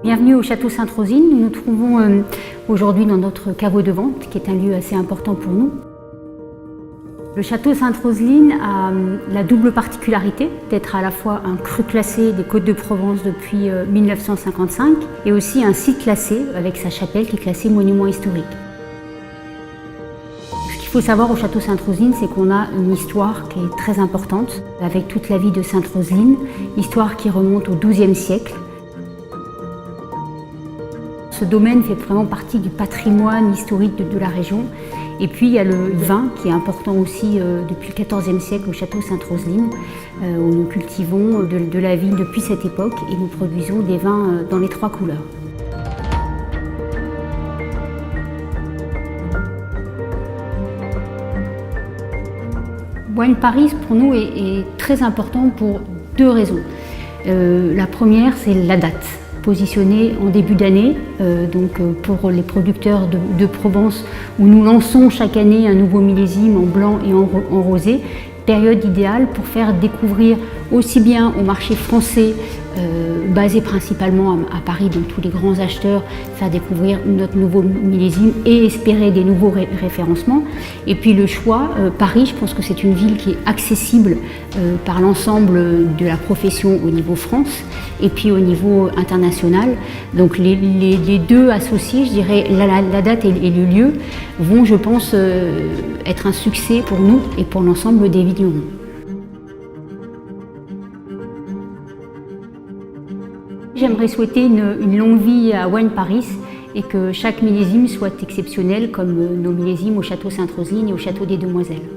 Bienvenue au Château Sainte-Rosine. Nous nous trouvons aujourd'hui dans notre caveau de vente, qui est un lieu assez important pour nous. Le Château Sainte-Rosine a la double particularité d'être à la fois un cru classé des Côtes de Provence depuis 1955 et aussi un site classé avec sa chapelle qui est classée monument historique. Ce qu'il faut savoir au Château Sainte-Rosine, c'est qu'on a une histoire qui est très importante avec toute la vie de Sainte-Rosine, histoire qui remonte au XIIe siècle. Ce domaine fait vraiment partie du patrimoine historique de la région. Et puis il y a le vin qui est important aussi depuis le XIVe siècle au Château Sainte-Rosine, où nous cultivons de la vigne depuis cette époque et nous produisons des vins dans les 3 couleurs. Wine Paris pour nous est très important pour 2 raisons. La première, c'est la date. Positionné en début d'année, pour les producteurs de Provence, où nous lançons chaque année un nouveau millésime en blanc et en rosé, période idéale pour faire découvrir aussi bien au marché français, basé principalement à Paris, donc tous les grands acheteurs, faire découvrir notre nouveau millésime et espérer des nouveaux référencements. Et puis le choix, Paris, je pense que c'est une ville qui est accessible par l'ensemble de la profession au niveau France et puis au niveau international. Donc les deux associés, je dirais la date et le lieu, vont, je pense, être un succès pour nous et pour l'ensemble des vignerons. J'aimerais souhaiter une longue vie à Wine Paris et que chaque millésime soit exceptionnel comme nos millésimes au Château Sainte-Rosine et au Château des Demoiselles.